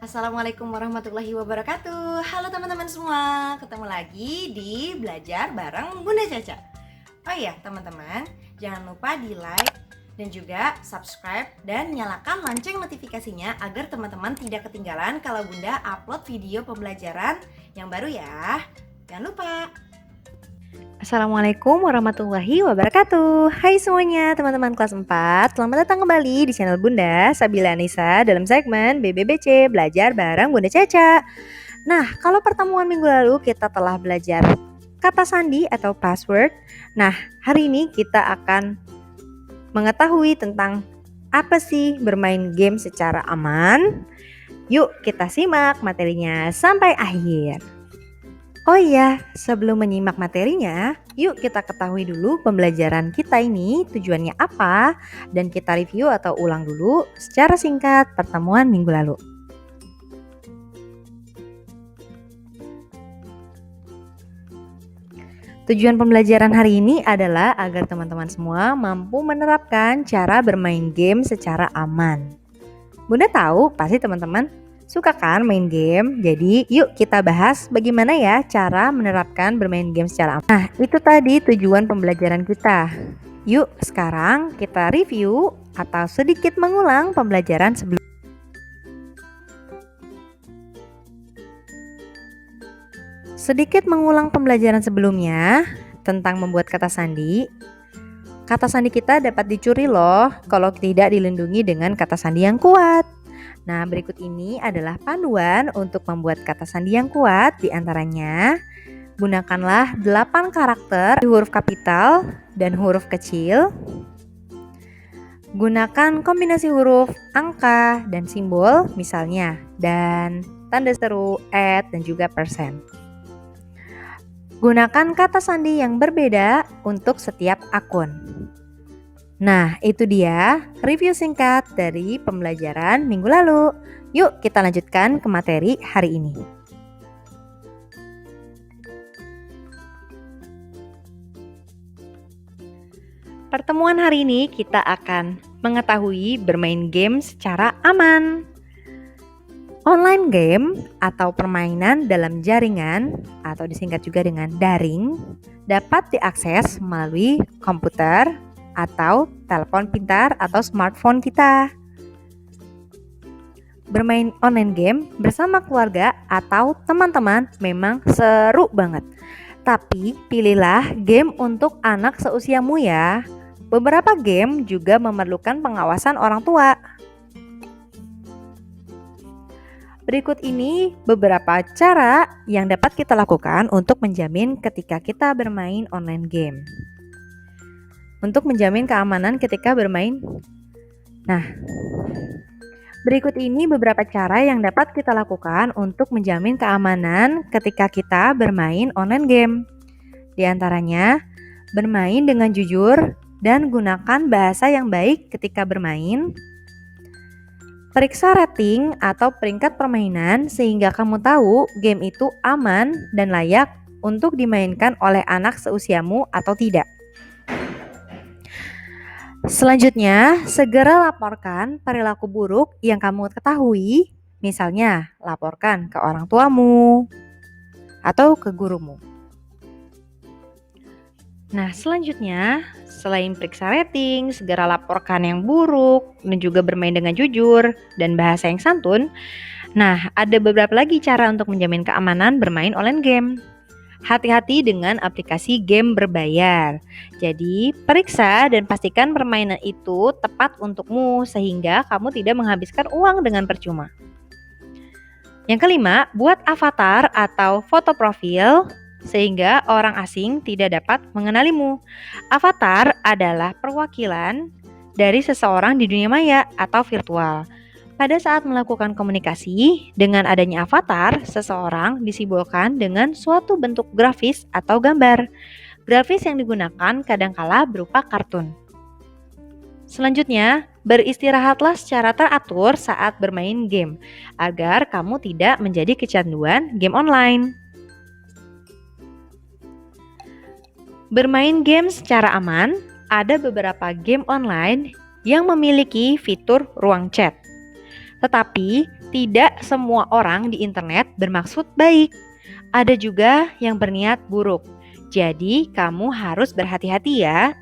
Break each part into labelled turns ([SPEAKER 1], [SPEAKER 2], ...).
[SPEAKER 1] Assalamualaikum warahmatullahi wabarakatuh. Halo teman-teman semua, ketemu lagi di Belajar bareng Bunda Caca. Oh iya teman-teman, jangan lupa di like dan juga subscribe dan nyalakan lonceng notifikasinya agar teman-teman tidak ketinggalan kalau Bunda upload video pembelajaran yang baru ya. Jangan lupa. Assalamualaikum warahmatullahi wabarakatuh. Hai semuanya teman-teman kelas 4, selamat datang kembali di channel Bunda Sabila Anissa dalam segmen BBBC Belajar bareng Bunda Caca. Nah, kalau pertemuan minggu lalu kita telah belajar kata sandi atau password. Nah, hari ini kita akan mengetahui tentang apa sih bermain game secara aman. Yuk kita simak materinya sampai akhir. Oh iya, sebelum menyimak materinya, yuk kita ketahui dulu pembelajaran kita ini tujuannya apa dan kita review atau ulang dulu secara singkat pertemuan minggu lalu. Tujuan pembelajaran hari ini adalah agar teman-teman semua mampu menerapkan cara bermain game secara aman. Bunda tahu pasti teman-teman suka kan main game? Jadi yuk kita bahas bagaimana ya cara menerapkan bermain game secara aman. Nah, itu tadi tujuan pembelajaran kita. Yuk sekarang kita review atau sedikit mengulang pembelajaran sebelumnya. Sedikit mengulang pembelajaran sebelumnya tentang membuat kata sandi. Kata sandi kita dapat dicuri loh kalau tidak dilindungi dengan kata sandi yang kuat. Nah, berikut ini adalah panduan untuk membuat kata sandi yang kuat. Di antaranya, gunakanlah 8 karakter huruf kapital dan huruf kecil. Gunakan kombinasi huruf, angka, dan simbol, misalnya dan, tanda seru, dan juga persen. Gunakan kata sandi yang berbeda untuk setiap akun. Nah, itu dia review singkat dari pembelajaran minggu lalu. Yuk kita lanjutkan ke materi hari ini. Pertemuan hari ini kita akan mengetahui bermain game secara aman. Online game atau permainan dalam jaringan atau disingkat juga dengan daring dapat diakses melalui komputer atau telepon pintar atau smartphone kita. Bermain online game bersama keluarga atau teman-teman memang seru banget. Tapi pilihlah game untuk anak seusiamu ya. Beberapa game juga memerlukan pengawasan orang tua. Berikut ini beberapa cara yang dapat kita lakukan untuk menjamin ketika kita bermain online game. Untuk menjamin keamanan ketika bermain. Nah, berikut ini beberapa cara yang dapat kita lakukan untuk menjamin keamanan ketika kita bermain online game. Di antaranya, bermain dengan jujur dan gunakan bahasa yang baik ketika bermain. Periksa rating atau peringkat permainan sehingga kamu tahu game itu aman dan layak untuk dimainkan oleh anak seusiamu atau tidak. Selanjutnya, segera laporkan perilaku buruk yang kamu ketahui, misalnya laporkan ke orang tuamu atau ke gurumu. Nah, selanjutnya, selain periksa rating, segera laporkan yang buruk, dan juga bermain dengan jujur dan bahasa yang santun. Nah, ada beberapa lagi cara untuk menjamin keamanan bermain online game. Hati-hati dengan aplikasi game berbayar. Jadi, periksa dan pastikan permainan itu tepat untukmu sehingga kamu tidak menghabiskan uang dengan percuma. Yang kelima, buat avatar atau foto profil sehingga orang asing tidak dapat mengenalimu. Avatar adalah perwakilan dari seseorang di dunia maya atau virtual. Pada saat melakukan komunikasi, dengan adanya avatar, seseorang disimbolkan dengan suatu bentuk grafis atau gambar. Grafis yang digunakan kadangkala berupa kartun. Selanjutnya, beristirahatlah secara teratur saat bermain game, agar kamu tidak menjadi kecanduan game online. Bermain game secara aman, ada beberapa game online yang memiliki fitur ruang chat. Tetapi tidak semua orang di internet bermaksud baik. Ada juga yang berniat buruk. Jadi kamu harus berhati-hati ya.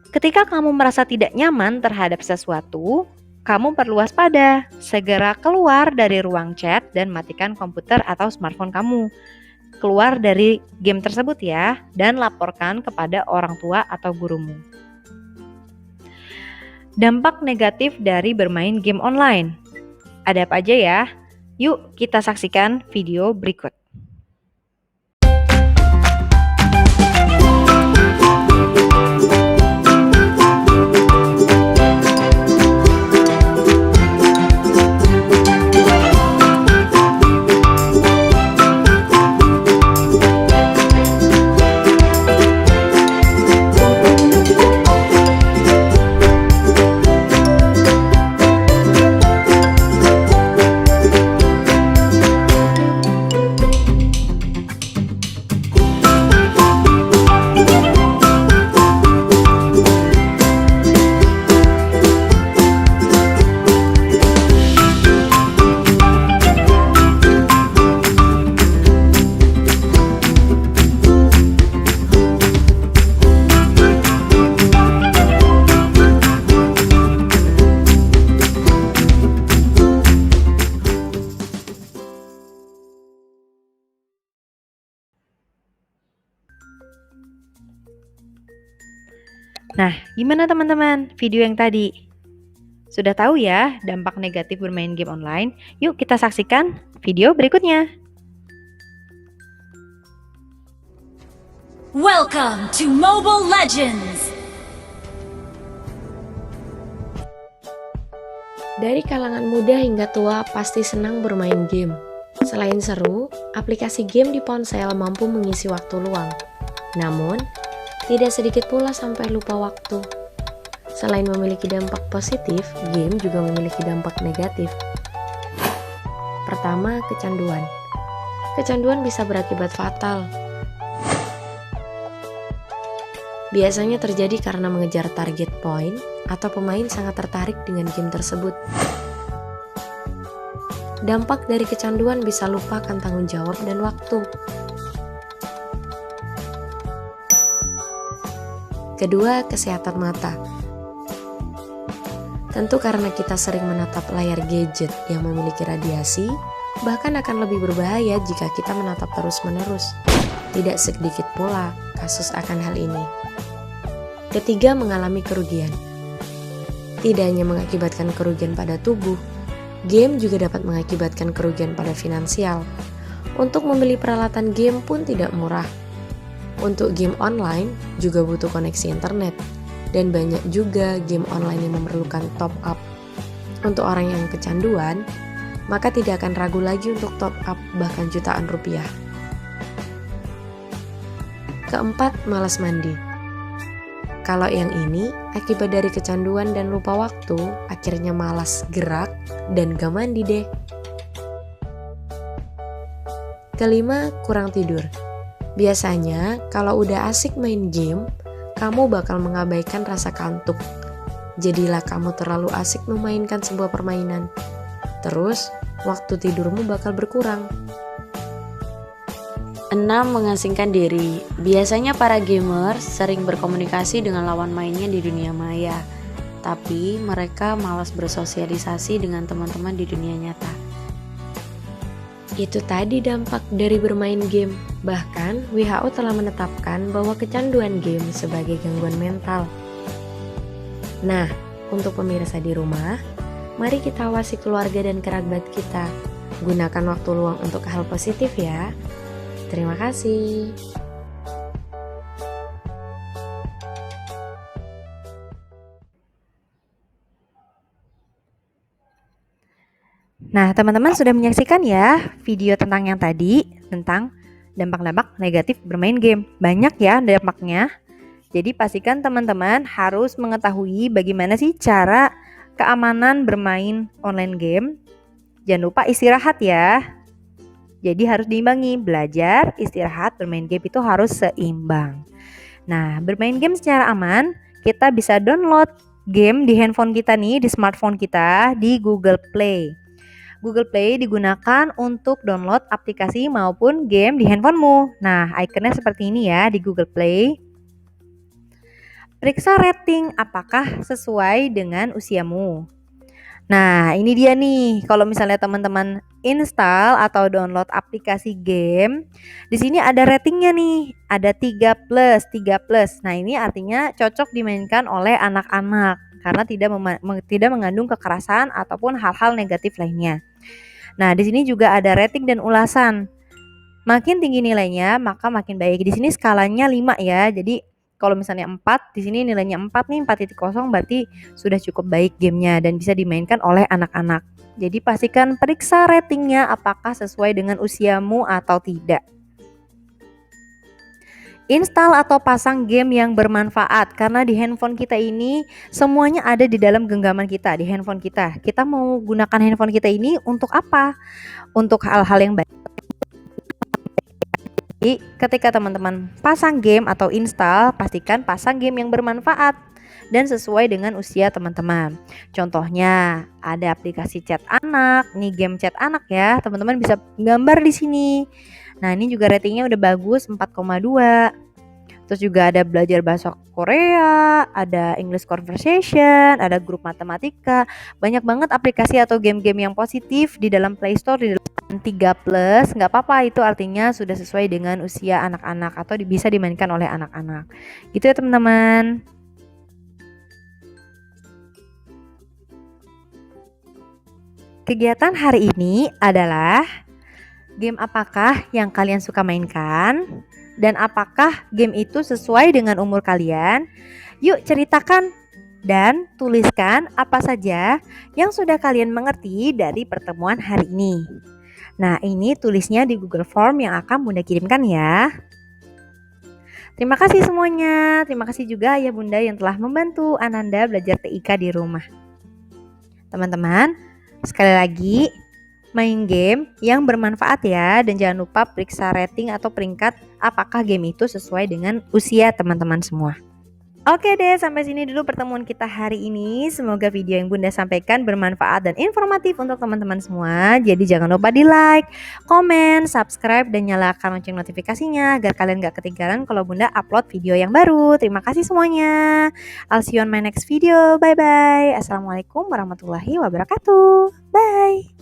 [SPEAKER 1] Ketika kamu merasa tidak nyaman terhadap sesuatu, kamu perlu waspada. Segera keluar dari ruang chat dan matikan komputer atau smartphone kamu. Keluar dari game tersebut ya, dan laporkan kepada orang tua atau gurumu. Dampak negatif dari bermain game online. Ada apa aja ya? Yuk kita saksikan video berikut. Nah, gimana teman-teman video yang tadi? Sudah tahu ya dampak negatif bermain game online? Yuk kita saksikan video berikutnya.
[SPEAKER 2] Welcome to Mobile Legends!
[SPEAKER 3] Dari kalangan muda hingga tua pasti senang bermain game. Selain seru, aplikasi game di ponsel mampu mengisi waktu luang. Namun, tidak sedikit pula sampai lupa waktu. Selain memiliki dampak positif, game juga memiliki dampak negatif. Pertama, kecanduan. Kecanduan bisa berakibat fatal. Biasanya terjadi karena mengejar target point atau pemain sangat tertarik dengan game tersebut. Dampak dari kecanduan bisa lupa akan tanggung jawab dan waktu. Kedua, kesehatan mata. Tentu karena kita sering menatap layar gadget yang memiliki radiasi, bahkan akan lebih berbahaya jika kita menatap terus-menerus. Tidak sedikit pula kasus akan hal ini. Ketiga, mengalami kerugian. Tidak hanya mengakibatkan kerugian pada tubuh, game juga dapat mengakibatkan kerugian pada finansial. Untuk membeli peralatan game pun tidak murah. Untuk game online juga butuh koneksi internet, dan banyak juga game online yang memerlukan top up. Untuk orang yang kecanduan, maka tidak akan ragu lagi untuk top up bahkan jutaan rupiah. Keempat, malas mandi. Kalau yang ini, akibat dari kecanduan dan lupa waktu, akhirnya malas gerak dan gak mandi deh. Kelima, kurang tidur. Biasanya, kalau udah asik main game, kamu bakal mengabaikan rasa kantuk. Jadilah kamu terlalu asik memainkan sebuah permainan. Terus, waktu tidurmu bakal berkurang.
[SPEAKER 4] 6. Mengasingkan diri. Biasanya para gamer sering berkomunikasi dengan lawan mainnya di dunia maya, tapi mereka malas bersosialisasi dengan teman-teman di dunia nyata.
[SPEAKER 3] Itu tadi dampak dari bermain game. Bahkan, WHO telah menetapkan bahwa kecanduan game sebagai gangguan mental. Nah, untuk pemirsa di rumah, mari kita awasi keluarga dan kerabat kita. Gunakan waktu luang untuk hal positif ya. Terima kasih.
[SPEAKER 1] Nah, teman-teman sudah menyaksikan ya video tentang yang tadi, tentang dampak-dampak negatif bermain game. Banyak ya dampaknya. Jadi pastikan teman-teman harus mengetahui bagaimana sih cara keamanan bermain online game. Jangan lupa istirahat ya. Jadi harus diimbangi, belajar, istirahat, bermain game itu harus seimbang. Nah, bermain game secara aman, kita bisa download game di handphone kita nih, di smartphone kita, di Google Play. Google Play digunakan untuk download aplikasi maupun game di handphonemu. Nah, ikonnya seperti ini ya di Google Play. Periksa rating apakah sesuai dengan usiamu. Nah, ini dia nih. Kalau misalnya teman-teman install atau download aplikasi game, di sini ada ratingnya nih. Ada 3+, 3+. Nah, ini artinya cocok dimainkan oleh anak-anak karena tidak mengandung kekerasan ataupun hal-hal negatif lainnya. Nah, di sini juga ada rating dan ulasan. Makin tinggi nilainya, maka makin baik. Di sini skalanya 5 ya. Jadi kalau misalnya 4, di sini nilainya 4 nih, 4.0 berarti sudah cukup baik gamenya dan bisa dimainkan oleh anak-anak. Jadi pastikan periksa ratingnya apakah sesuai dengan usiamu atau tidak. Install atau pasang game yang bermanfaat karena di handphone kita ini semuanya ada di dalam genggaman kita, di handphone kita. Kita mau gunakan handphone kita ini untuk apa? Untuk hal-hal yang baik. Jadi ketika teman-teman pasang game atau install, pastikan pasang game yang bermanfaat dan sesuai dengan usia teman-teman. Contohnya ada aplikasi chat anak, nih game chat anak ya, teman-teman bisa gambar di sini. Nah, ini juga ratingnya udah bagus 4,2. Terus juga ada belajar bahasa Korea, ada English conversation, ada grup matematika. Banyak banget aplikasi atau game-game yang positif di dalam Play Store, di dalam 3+, nggak apa-apa, itu artinya sudah sesuai dengan usia anak-anak atau bisa dimainkan oleh anak-anak. Gitu ya teman-teman. Kegiatan hari ini adalah game apakah yang kalian suka mainkan? Dan apakah game itu sesuai dengan umur kalian? Yuk ceritakan dan tuliskan apa saja yang sudah kalian mengerti dari pertemuan hari ini. Nah, ini tulisnya di Google Form yang akan Bunda kirimkan ya. Terima kasih semuanya. Terima kasih juga Ayah Bunda yang telah membantu Ananda belajar TIK di rumah. Teman-teman, sekali lagi main game yang bermanfaat ya, dan jangan lupa periksa rating atau peringkat apakah game itu sesuai dengan usia teman-teman semua. Oke deh, sampai sini dulu pertemuan kita hari ini. Semoga video yang Bunda sampaikan bermanfaat dan informatif untuk teman-teman semua. Jadi jangan lupa di like, komen, subscribe, dan nyalakan lonceng notifikasinya agar kalian gak ketinggalan kalau Bunda upload video yang baru. Terima kasih semuanya. I'll see you on my next video. Bye-bye. Assalamualaikum warahmatullahi wabarakatuh. Bye.